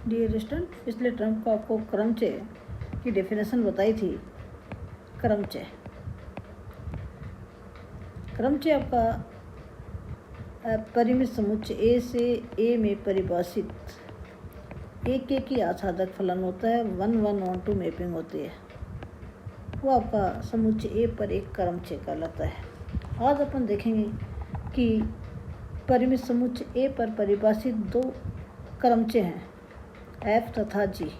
Dear student, पिछले term को आपको क्रमचय की डेफिनेशन बताई थी। क्रमचय आपका परिमित समुच्चय ए से ए में परिभाषित एक ही आच्छादक फलन होता है। 1-1-1-2 मैपिंग होती है, वो आपका समुच्चय ए पर एक क्रमचय कहलाता है। आज अपन देखेंगे कि परिमित समुच्चय ए पर परिभाषित दो क्रमचय हैं, एफ तथा जी।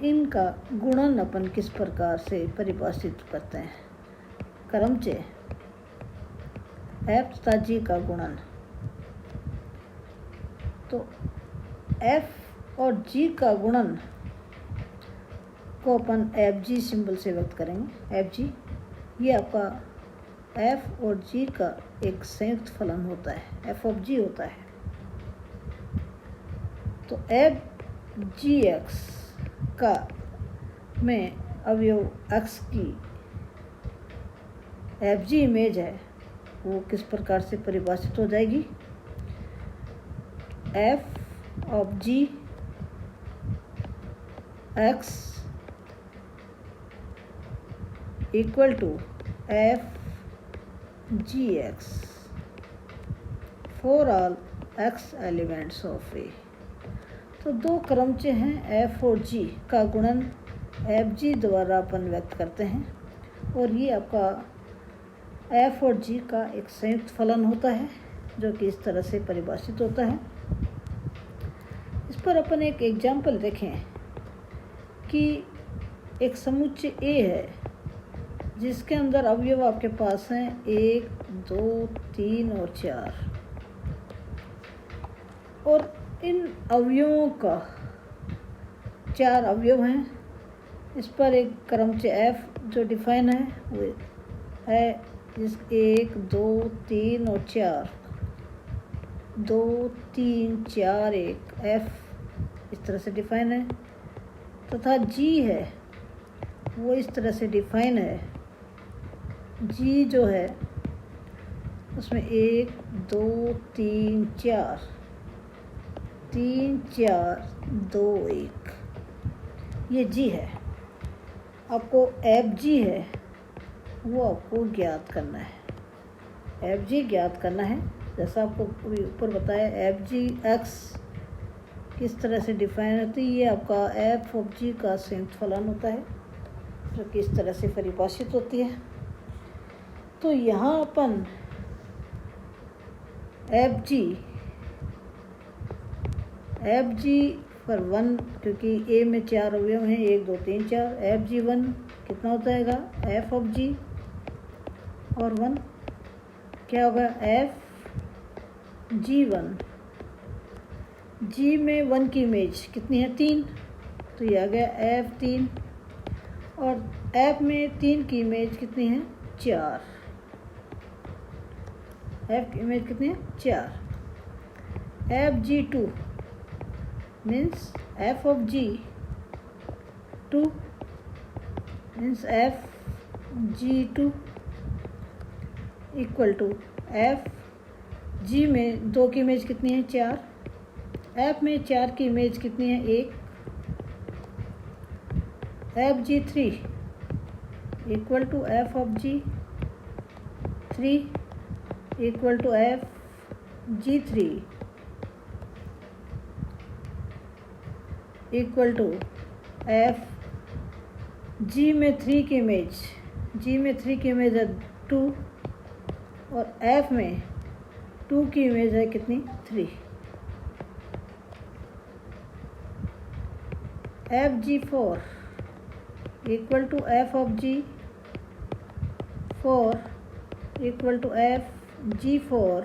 इनका गुणन अपन किस प्रकार से परिभाषित करते हैं। क्रमचय एफ तथा जी का गुणन, तो एफ और जी का गुणन को अपन एफ जी सिंबल से व्यक्त करेंगे। एफ जी ये आपका एफ और जी का एक संयुक्त फलन होता है, एफ ऑफ जी होता है। तो एफ जी एक्स का में अवयव एक्स की एफ जी इमेज है, वो किस प्रकार से परिभाषित हो जाएगी। F of g x equal to F g x for all x elements of a. तो दो क्रमचय हैं, एफ और जी का गुणन एफ जी द्वारा अपन व्यक्त करते हैं, और ये आपका एफ और जी का एक संयुक्त फलन होता है जो कि इस तरह से परिभाषित होता है। इस पर अपन एक एग्जाम्पल देखें कि एक समुच्चय ए है जिसके अंदर अवयव आपके पास हैं 1, 2, 3 और 4, और इन अवयवों का 4 अवयव हैं। इस पर एक क्रमचय एफ जो डिफाइन है वो है जिस 1, 2, 3 और 4, 2, 3, 4, 1 एफ इस तरह से डिफाइन है, तथा जी है वो इस तरह से डिफाइन है। जी जो है उसमें 1, 2, 3, 4, 3, 4, 2, 1 ये जी है। आपको एफ जी है वो आपको ज्ञात करना है। एफ जी ज्ञात करना है, जैसा आपको ऊपर बताया एफ जी एक्स किस तरह से डिफाइन होती है। ये आपका एफ ऑफ जी का संयुक्त फलन होता है जो कि इस तरह से परिभाषित होती है। तो यहाँ अपन एफ जी पर 1, क्योंकि ए में 4 अवयव हैं 1, 2, 3, 4, एफ जी 1 कितना हो जाएगा, एफ ऑफ जी और 1 क्या होगा, एफ जी 1। जी में 1 की इमेज कितनी है, 3, तो ये आ गया एफ 3, और एफ में 3 की इमेज कितनी है, 4। एफ की इमेज कितनी है, 4। F G 2 means f of g 2 means f g 2 equal to f g में 2 की इमेज कितनी है, 4। f में 4 की इमेज कितनी है, 1। f g 3 equal to f of g 3 equal to f g 3 equal to F G में 3 की इमेज, जी में 3 की इमेज है 2, और एफ में 2 की इमेज है कितनी, 3। F G 4 equal to F of G 4 equal to F G 4।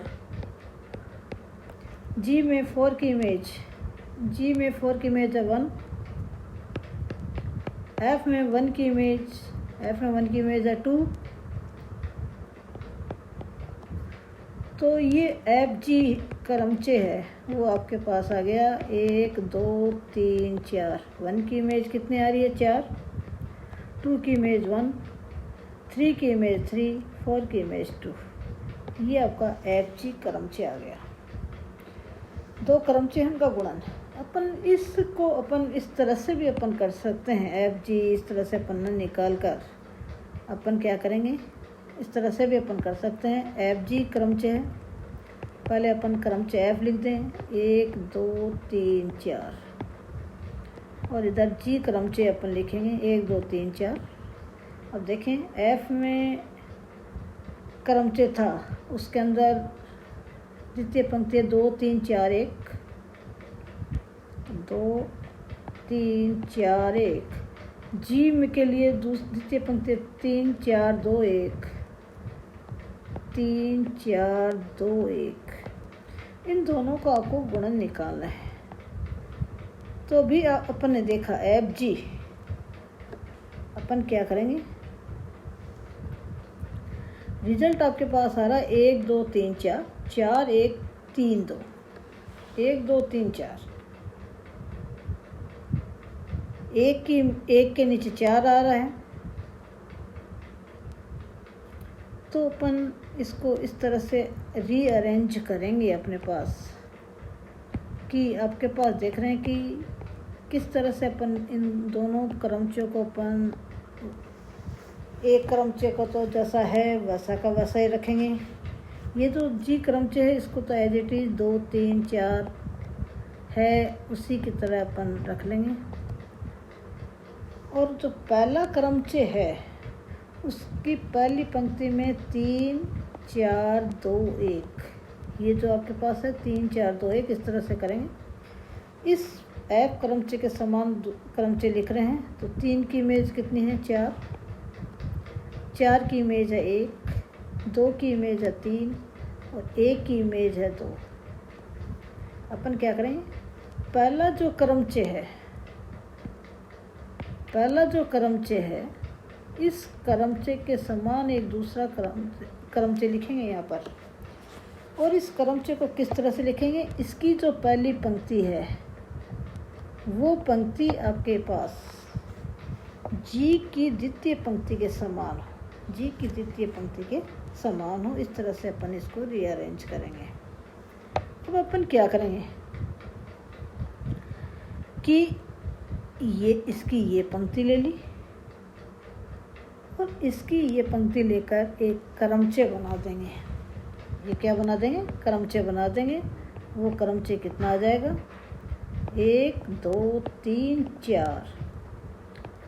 G में 4 की इमेज, जी में 4 की इमेज है 1, एफ में 1 की इमेज, एफ में 1 की इमेज है 2। तो ये एफ जी क्रमचय है वो आपके पास आ गया 1, 2, 3, 4। 1 की इमेज कितनी आ रही है, 4, 2 की इमेज 1, 3 की इमेज 3, 4 की इमेज 2। ये आपका एफ जी क्रमचय आ गया। दो क्रमचे हैं उनका गुणन। अपन इसको अपन इस तरह से भी अपन कर सकते हैं, एफ जी इस तरह से अपन निकाल कर अपन क्या करेंगे, इस तरह से भी अपन कर सकते हैं। एफ जी क्रमचे है, पहले अपन क्रमचे एफ लिख दें 1 2 3 4, और इधर जी क्रमचे अपन लिखेंगे 1 2 3 4। अब देखें एफ में क्रमचे था, उसके अंदर द्वितीय पंक्ति 2 3 4 1 2 3 4 1। जी में के लिए द्वितीय पंक्ति 3 4 2 1 3 4 2 1। इन दोनों को आपको गुणन निकालना है। तो भी अपन ने देखा एफ जी, अपन क्या करेंगे, रिजल्ट आपके पास आ रहा है 1 2 3 4 4 1 3 2 1 2 3 4, एक के नीचे 4 आ रहा है। तो अपन इसको इस तरह से रीअरेंज करेंगे अपने पास, कि आपके पास देख रहे हैं कि किस तरह से अपन इन दोनों क्रमचों को अपन एक क्रमचे को तो जैसा है वैसा का वैसा ही रखेंगे। ये जो जी क्रमचे है इसको तो एज इट इज 2 3 4 है उसी की तरह अपन रख लेंगे। और जो पहला क्रमचे है उसकी पहली पंक्ति में 3 4 2 1, ये जो आपके पास है 3 4 2 1 इस तरह से करेंगे। इस एफ क्रमचे के समान क्रमचे लिख रहे हैं, तो 3 की इमेज कितनी है 4, 4 की इमेज है 1, 2 की इमेज है 3 और 1 की इमेज है 2। अपन क्या करेंगे, पहला जो क्रमचे है इस क्रमचे के समान एक दूसरा क्रमचे लिखेंगे यहाँ पर। और इस क्रमचे को किस तरह से लिखेंगे, इसकी जो पहली पंक्ति है वो पंक्ति आपके पास जी की द्वितीय पंक्ति के समान हो, जी की द्वितीय पंक्ति के समान हो। इस तरह से अपन इसको रीअरेंज करेंगे। अब अपन क्या करेंगे कि ये इसकी ये पंक्ति ले ली और इसकी ये पंक्ति लेकर एक क्रमचे बना देंगे। ये क्या बना देंगे, क्रमचे बना देंगे। वो क्रमचे कितना आ जाएगा 1 2 3 4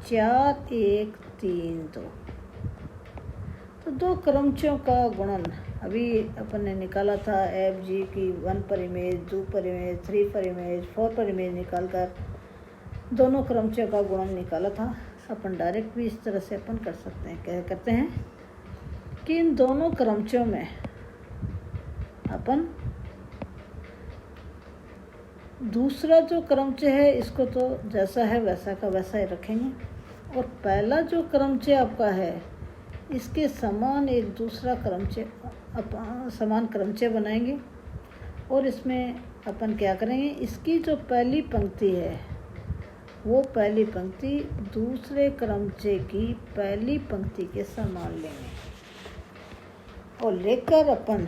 4 1 3 2। तो दो क्रमचों का गुणन अभी अपन ने निकाला था, एफ जी की 1 पर इमेज 2 पर इमेज 3 पर इमेज 4 पर इमेज निकाल कर दोनों क्रमचों का गुणन निकाला था। अपन डायरेक्ट भी इस तरह से अपन कर सकते हैं। क्या करते हैं कि इन दोनों क्रमचों में अपन दूसरा जो क्रमचे है इसको तो जैसा है वैसा का वैसा ही रखेंगे, और पहला जो क्रमचे आपका है इसके समान एक दूसरा समान क्रमचे बनाएंगे। और इसमें अपन क्या करेंगे, इसकी जो पहली पंक्ति है वो पहली पंक्ति दूसरे क्रमचे की पहली पंक्ति के समान लेंगे और लेकर अपन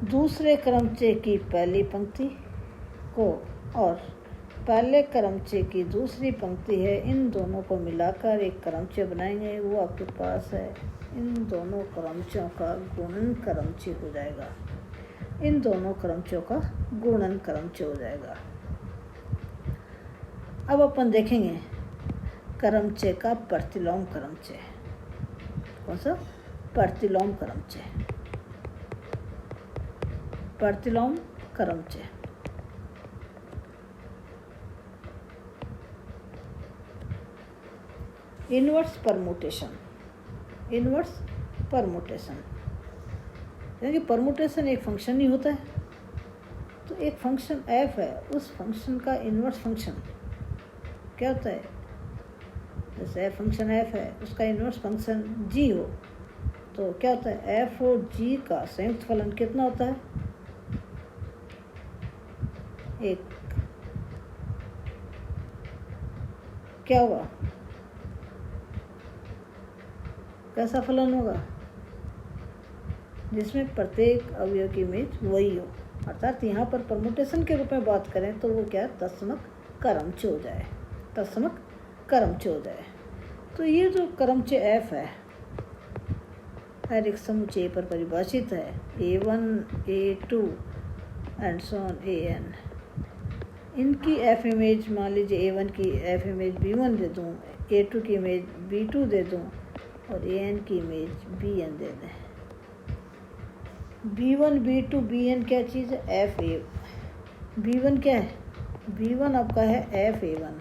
दूसरे क्रमचे की पहली पंक्ति को और पहले क्रमचे की दूसरी पंक्ति है, इन दोनों को मिलाकर एक क्रमचे बनाएंगे। वो आपके पास है, इन दोनों क्रमचों का गुणन क्रमचे हो जाएगा। इन दोनों क्रमचों का गुणन क्रमचे हो जाएगा। अब अपन देखेंगे क्रमचे का प्रतिलोम क्रमचे। कौन सा, प्रतिलोम क्रमचे। प्रतिलोम क्रमचे इनवर्स परमुटेशन। इनवर्स परमुटेशन यानी कि परमुटेशन एक फंक्शन ही होता है। तो एक फंक्शन f है, उस फंक्शन का इनवर्स फंक्शन क्या होता है। जैसे फंक्शन f है उसका इनवर्स फंक्शन g हो तो क्या होता है, f और g का संयुक्त फलन कितना होता है, 1। क्या होगा, कैसा फलन होगा, जिसमें प्रत्येक अवयव की इमेज वही हो। अर्थात यहाँ पर परमुटेशन के रूप में बात करें तो वो क्या है, तत्समक क्रमचे हो जाए, तत्समक क्रमचे हो जाए। तो ये जो क्रमचे एफ है हर एक समुच्चय पर परिभाषित है, A1 A2 and so on AN। इनकी एफ इमेज मान लीजिए A1 की एफ इमेज B1 दे दूँ, A2 की इमेज B2 दे दूँ और AN की इमेज BN दे दें। B1 B2 BN क्या चीज़ है, FA। B1 क्या है, B1 आपका है FA1।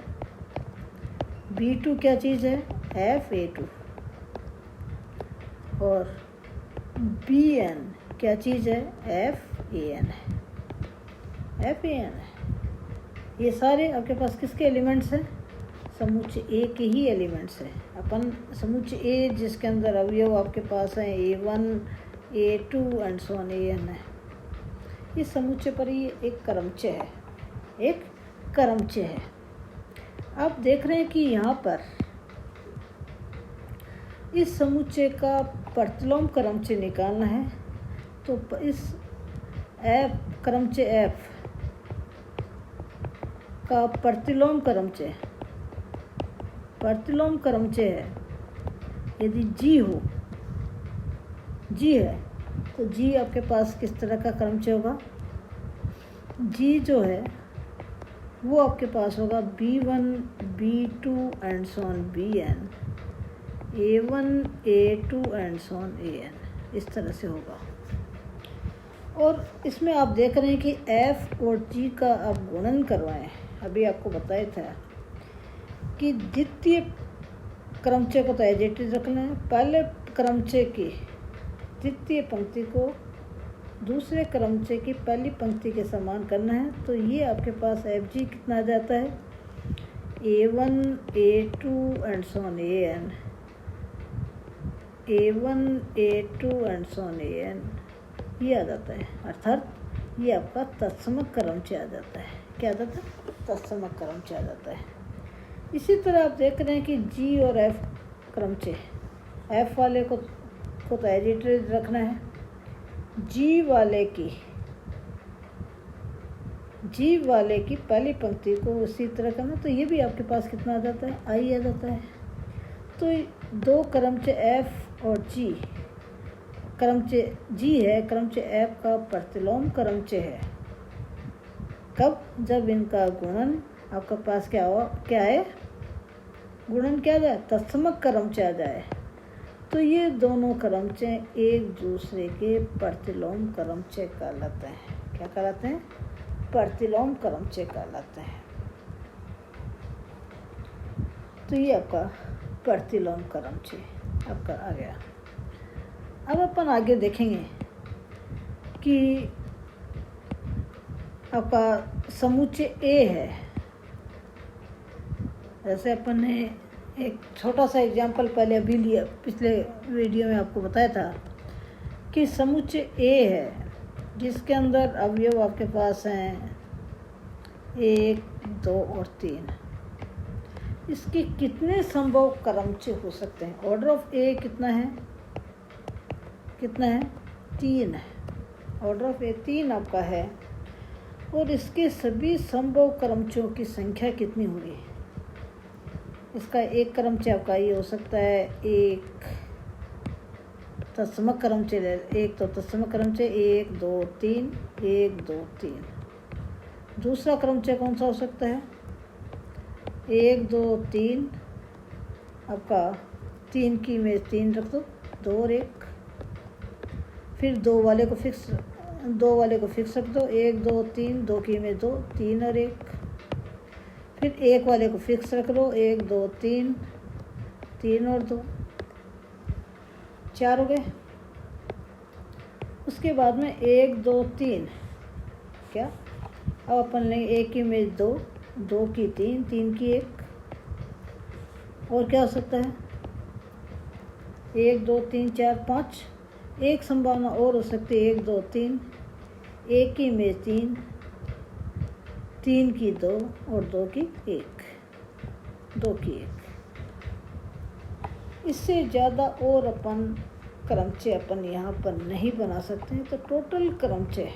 B2 क्या चीज़ है, FA2। और BN क्या चीज़ है, FAN है, FAN है। ये सारे आपके पास किसके एलिमेंट्स हैं, समुच्चय ए के ही एलिमेंट्स हैं। अपन समुच्चय ए जिसके अंदर अवयव आपके पास हैं A1 A2 and so on AN है, इस समुच्चय पर ही एक क्रमचय है, एक क्रमचय है। आप देख रहे हैं कि यहाँ पर इस समुच्चय का प्रतिलोम क्रमचय निकालना है, तो इस क्रमचय एफ का प्रतिलोम क्रमचय है। यदि जी हो, जी है तो जी आपके पास किस तरह का क्रमचय होगा, जी जो है वो आपके पास होगा B1 B2 and so on BN, A1 A2 and so on AN, इस तरह से होगा। और इसमें आप देख रहे हैं कि F और G का आप गुणन करवाएं। अभी आपको बताया था कि द्वितीय क्रमचय को तो एज इट इज रखना है, पहले क्रमचय की द्वितीय पंक्ति को दूसरे क्रमचय की पहली पंक्ति के समान करना है। तो ये आपके पास FG कितना आ जाता है, A1 A2 and so on AN, A1 A2 and so on AN, ये आ जाता है। अर्थात ये आपका तत्समक क्रमचय आ जाता है। क्या आ जाता है, तत्समक क्रमचय आ जाता है। इसी तरह आप देख रहे हैं कि G और F क्रमचय, F वाले को तो एज इट इज रखना है, G वाले की पहली पंक्ति को उसी तरह करना। तो ये भी आपके पास कितना आ जाता है, I आ जाता है। तो दो क्रमचय F और G, क्रमचय G है क्रमचय F का प्रतिलोम क्रमचय है। कब, जब इनका गुणन आपके पास क्या है, गुणन क्या जाए, तत्समक क्रमचय आ जाए। तो ये दोनों क्रमचय एक दूसरे के प्रतिलोम क्रमचय कहलाते हैं। क्या कहलाते हैं, प्रतिलोम क्रमचय कहलाते हैं। तो ये आपका प्रतिलोम क्रमचय आपका आ गया। अब अपन आगे देखेंगे कि आपका समुच्चय ए है। जैसे अपन ने एक छोटा सा एग्जाम्पल पहले अभी लिया, पिछले वीडियो में आपको बताया था कि समुच्चय ए है जिसके अंदर अवयव आपके पास हैं 1 2 और 3। इसके कितने संभव क्रमचय हो सकते हैं, ऑर्डर ऑफ ए कितना है, 3 है। ऑर्डर ऑफ ए 3 आपका है। और इसके सभी संभव क्रमचयों की संख्या कितनी होगी, इसका एक क्रमचय आपका ये हो सकता है, एक तत्समक क्रमचय, एक तो तत्समक क्रमचय 1 2 3 1 2 3। दूसरा क्रमचय कौन सा हो सकता है, 1 2 3 आपका 3 की इमेज 3 रख दो, 2 और 1। फिर 2 वाले को फिक्स रख दो, 1 2 3, 2 की इमेज 2, 3 और 1। फिर 1 वाले को फिक्स रख लो, 1 2 3, 3 और 2, 4 हो गए। उसके बाद में 1 2 3 क्या, अब अपन लेंगे 1 की इमेज 2, 2 की 3, 3 की 1। और क्या हो सकता है, 1 2 3 4 5। एक संभावना और हो सकती है, 1 2 3, 1 की इमेज 3, 3 की 2 और 2 की 1, 2 की 1। इससे ज़्यादा और अपन क्रमचय अपन यहाँ पर नहीं बना सकते हैं। तो टोटल क्रमचय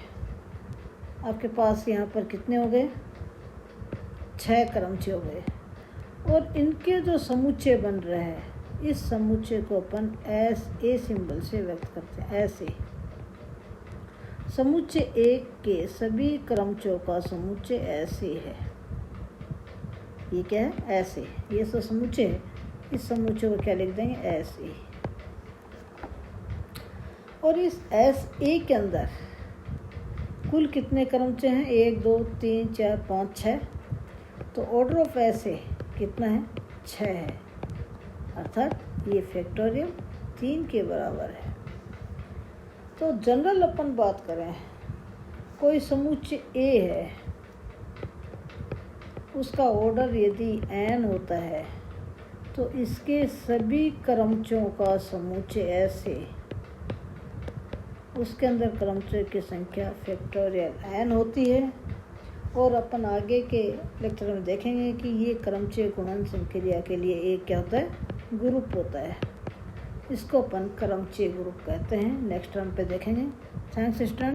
आपके पास यहाँ पर कितने हो गए? 6 क्रमचय हो गए। और इनके जो समुच्चय बन रहे हैं, इस समुच्चय को अपन एस ए सिंबल से व्यक्त करते हैं। ऐसे समुच्चय 1 के सभी क्रमचयों का समुच्चय ऐसे है। ये क्या है? ऐसे। ये तो समुच्चय है, इस समुच्चय को क्या लिख देंगे? ऐसे। और इस एस ए के अंदर कुल कितने क्रमचय हैं? 1 2 3 4 5 6। तो ऑर्डर ऑफ ऐसे कितना है? 6 है। अर्थात ये फैक्टोरियल 3 के बराबर है। तो जनरल अपन बात करें, कोई समुच्चय ए है, उसका ऑर्डर यदि n होता है तो इसके सभी क्रमचयों का समुच्चय ऐसे, उसके अंदर क्रमचय की संख्या फैक्टोरियल n होती है। और अपन आगे के लेक्चर में देखेंगे कि ये क्रमचय गुणन संक्रिया के लिए एक क्या होता है? ग्रुप होता है। इसको अपन क्रमचय ग्रुप कहते हैं। नेक्स्ट टर्म पे देखेंगे। Thanks student.